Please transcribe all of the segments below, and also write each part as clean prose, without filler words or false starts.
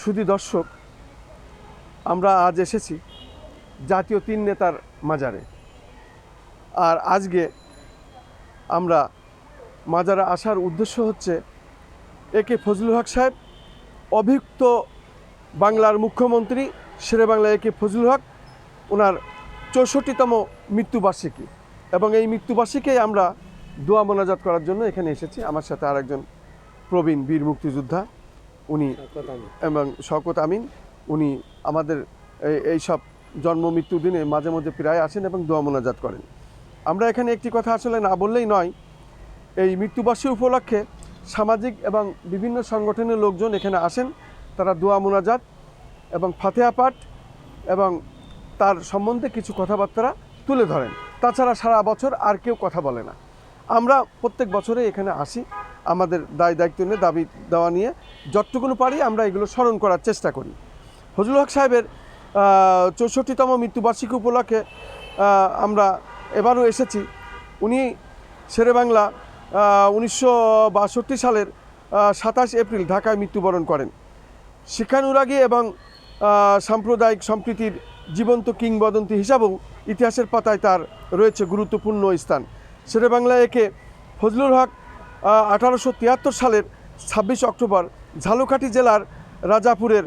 শুধু দর্শক, আমরা আজ এসেছি জাতীয় তিন নেতার মাজারে। আর আজকে আমরা মাজারে আসার উদ্দেশ্য হচ্ছে একে ফজলুল হক সাহেব, অভিযুক্ত বাংলার মুখ্যমন্ত্রী শেরেবাংলা একে ফজলুল হক, ওনার ৬৪তম মৃত্যুবার্ষিকী, এবং এই মৃত্যুবার্ষিকীই আমরা দোয়া মোনাজাত করার জন্য এখানে এসেছি। আমার সাথে আরেকজন প্রবীণ বীর মুক্তিযোদ্ধা উনি এবং শওকত আমিন, উনি আমাদের এই সব জন্ম মৃত্যু দিনে মাঝে মধ্যে প্রায় আসেন এবং দোয়া মোনাজাত করেন। আমরা এখানে একটি কথা আসলে না বললেই নয়, এই মৃত্যুবার্ষিকী উপলক্ষে সামাজিক এবং বিভিন্ন সংগঠনের লোকজন এখানে আসেন। তারা দোয়া মোনাজাত এবং ফাতিহা পাঠ এবং তার সম্বন্ধে কিছু কথাবার্তা তুলে ধরেন। তাছাড়া সারা বছর আর কেউ কথা বলে না। আমরা প্রত্যেক বছরে এখানে আসি, আমাদের দায়িত্ব নিয়ে দাবি দেওয়া নিয়ে যতটুকুন পারি আমরা এগুলো স্মরণ করার চেষ্টা করি। ফজলুল হক সাহেবের ৬৪তম মৃত্যুবার্ষিকী উপলক্ষে আমরা এবারও এসেছি। উনি শেরেবাংলা ১৯৬২ সালের ২৭ এপ্রিল ঢাকায় মৃত্যুবরণ করেন। শিক্ষানুরাগী এবং সাম্প্রদায়িক সম্প্রীতির জীবন্ত কিংবদন্তি হিসাবেও ইতিহাসের পাতায় তার রয়েছে গুরুত্বপূর্ণ স্থান। শেরেবাংলা একে ফজলুল হক ১৮৭৩ সালের ২৬ অক্টোবর ঝালকাঠি জেলার রাজাপুরের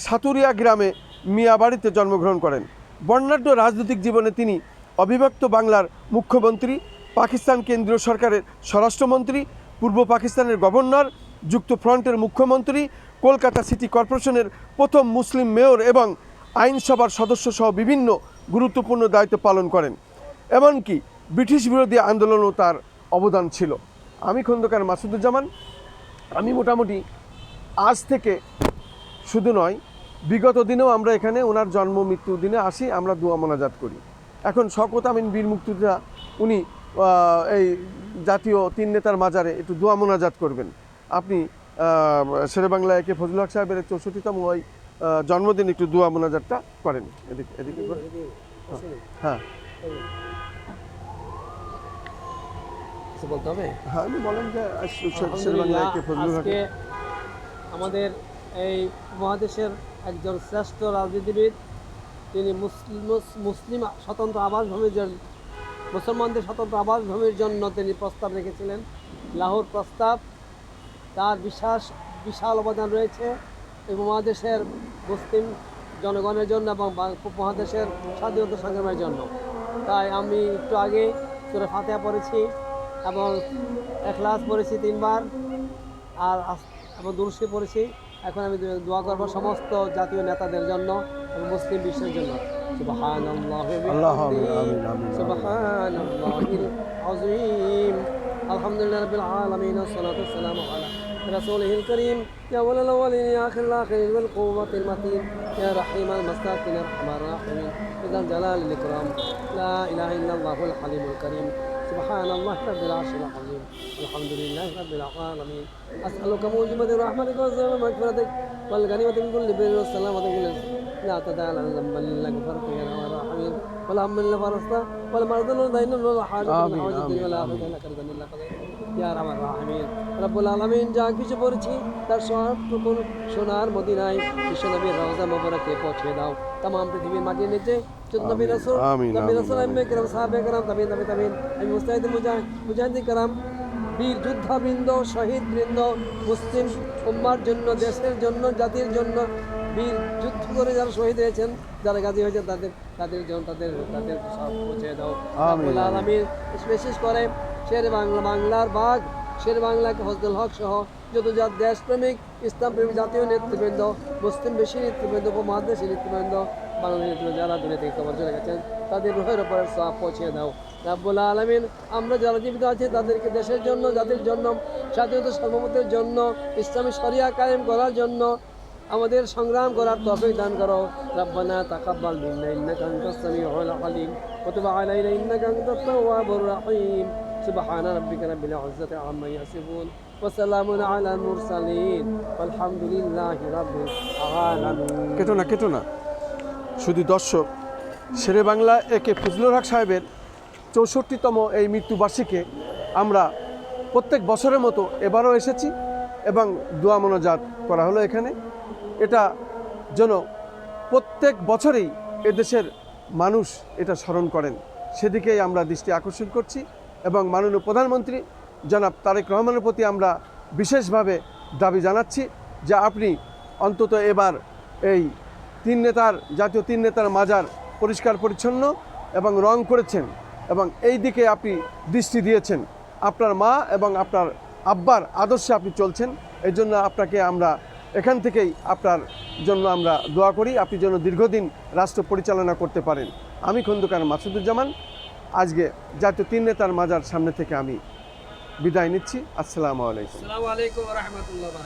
সাতুরিয়া গ্রামে মিয়াবাড়িতে জন্মগ্রহণ করেন। বর্ণাঢ্য রাজনৈতিক জীবনে তিনি অবিভক্ত বাংলার মুখ্যমন্ত্রী, পাকিস্তান কেন্দ্রীয় সরকারের স্বরাষ্ট্রমন্ত্রী, পূর্ব পাকিস্তানের গভর্নর, যুক্তফ্রন্টের মুখ্যমন্ত্রী, কলকাতা সিটি কর্পোরেশনের প্রথম মুসলিম মেয়র এবং আইনসভার সদস্য সহ বিভিন্ন গুরুত্বপূর্ণ দায়িত্ব পালন করেন। এমনকি ব্রিটিশ বিরোধী আন্দোলনও তার অবদান ছিল। আমি খন্দকার মাসুদুজ্জামান। আমি মোটামুটি আজ থেকে শুধু নয়, বিগত দিনেও আমরা এখানে ওনার জন্ম মৃত্যু দিনে আসি, আমরা দোয়া মোনাজাত করি। এখন শওকত আমিন বীর মুক্তিযোদ্ধা, উনি এই জাতীয় তিন নেতার মাজারে একটু দোয়া মোনাজাত করবেন। আপনি শেরেবাংলা একে ফজলুল হক সাহেবের ৬৪তম ওই জন্মদিন একটু দোয়া মোনাজাতটা করেন। এদিকে এদিকে করে। হ্যাঁ বলতে হবে। হ্যাঁ, আমি বলেন যে শেরেবাংলা একে ফজলুল হক আমাদের এই মহাদেশের একজন শ্রেষ্ঠ রাজনীতিবিদ, তিনি মুসলিম স্বতন্ত্র আবাসভূমির জন্য, মুসলমানদের স্বতন্ত্র আবাসভূমির জন্য তিনি প্রস্তাব রেখেছিলেন, লাহোর প্রস্তাব। তার বিশাল অবদান রয়েছে এই মহাদেশের মুসলিম জনগণের জন্য এবং মহাদেশের স্বাধীনতা সংগ্রামের জন্য। তাই আমি একটু আগে সূরা ফাতিহা পড়েছি এবং ইখলাস পড়েছি 3 বার, আর এবং দুরূদ শরীফ পড়েছি। এখন আমি দোয়া করব সমস্ত জাতীয় নেতাদের জন্য এবং মুসলিম বিশ্বের জন্য। সুবহানাল্লাহি ওয়া বিহামদিহি, সুবহানাল্লাহিল আযীম, আলহামদুলিল্লাহি রাব্বিল আলামিন, ওয়াসসালাতু ওয়াসসালামু আলা রাসূলিহিল কারীম, ইয়া আউয়ালাল আউয়ালিন, ইয়া আখিরাল আখিরিন, ওয়াল কুওয়াতিল মাতিন, ইয়া রাহিমাল মাসাকিন, ইয়া আরহামার রাহিমিন, বিযাল জালালিল ইকরাম, লা ইলাহা ইল্লাল্লাহুল হালিমুল কারীম, সুবহানাল্লাহি রাব্বিল আরশিল আযীম, আলহামদুলিল্লাহি রাব্বিল আলামিন। আসআলুকা মুজিবাতি রাহমাতিকা ওয়া মাগফিরাতিক ওয়াল গানিমাতি মিন কুল্লি বিরrin ওয়াস সালামাতি মিন লা তাদালা যামবান লিল্লাহি গফরতা ইয়া আরহামার রাহিমিন, ওয়াল হামদুলিল্লাহি ফারাস্তা ওয়াল মারদুল দাইনুল ওয়াল হাজাতুল হাওয়াজিত ওয়াল আখিরাতি লাকারদানিল্লাহ ইয়া আরহামার রাহিমিন। রব্বুল আলামিন যা কিছু পড়েছি তার সবটুকু সোনার মদিনায় বিশ্বনবীর রওজা মোবারকে পৌঁছে দাও। तमाम পৃথিবীর মাটির নিচে নবী রাসূল আম্মে কিরাম সাহাবে কিরাম তাবিঈন আমি মুস্তাহিদ মুজাহিদিন কিরাম, বীর যোদ্ধাবৃন্দ, শহীদ বৃন্দ, মুসলিম উম্মার জন্য, দেশের জন্য, জাতির জন্য বীর যুদ্ধ করে যারা শহীদ হয়েছেন, যারা গাজী হয়েছেন, তাদের জন্য তাদের সব পৌঁছে দাও রব্বুল আলামিন। বিশেষ করে বাংলার বাঘ শেরেবাংলাকে ফজলুল হক সহ যত দেশপ্রেমিক, ইসলামপ্রেমিক জাতীয় নেতৃবৃন্দ, মুসলিম বেশি নেতৃবৃন্দ, উপমহাদেশের নেতৃবৃন্দ, বাংলাদেশ নেতৃবৃন্দ যারা দুনিয়া থেকে কবর চলে গেছেন, তাদের রুহের উপরে সওয়াব পৌঁছে দাও রব্বুল আলামিন। আমরা যারা জীবিত আছি তাদেরকে দেশের জন্য, জাতির জন্য, স্বাধীনতা সার্বভৌমত্বের জন্য, ইসলামী শরিয়া কায়েম করার জন্য আমাদের সংগ্রাম করার তৌফিক দান করো। রব্বানা তাকাব্বাল মিন্না ইন্নাকা আনতাস সামিউল আলিম ওয়া তুব আলাইনা ইন্নাকা আনতাত তাওয়াবুর রাহিম। সুবহানা রাব্বিকা রাব্বিল ইজ্জাতি আম্মা ইয়াসিফুন ওয়া সালামুন আলাল মুরসালিন ওয়ালহামদুলিল্লাহি রাব্বিল আলামিন। কেটো না শুধু দর্শক, শেরেবাংলা একে ফজলুল হক সাহেবের ৬৪তম এই মৃত্যুবার্ষিকীতে আমরা প্রত্যেক বছরের মতো এবারও এসেছি এবং দোয়া মোনাজাত করা হলো এখানে। এটা যেন প্রত্যেক বছরেই এদেশের মানুষ এটা স্মরণ করেন, সেদিকেই আমরা দৃষ্টি আকর্ষণ করছি। এবং মাননীয় প্রধানমন্ত্রী জনাব তারেক রহমানের প্রতি আমরা বিশেষভাবে দাবি জানাচ্ছি যে আপনি অন্তত এবার এই জাতীয় তিন নেতার মাজার পরিষ্কার পরিচ্ছন্ন এবং রং করেছেন এবং এই দিকে আপনি দৃষ্টি দিয়েছেন। আপনার মা এবং আপনার আব্বার আদর্শে আপনি চলছেন, এই জন্য আপনাকে আমরা এখান থেকেই আপনার জন্য আমরা দোয়া করি, আপনি যেন দীর্ঘদিন রাষ্ট্র পরিচালনা করতে পারেন। আমি খন্দকার মাসুদুজ্জামান আজকে জাতীয় তিন নেতার মাজার সামনে থেকে আমি বিদায় নিচ্ছি। আসসালামু আলাইকুম। আসসালামু আলাইকুম ওয়া রাহমাতুল্লাহ।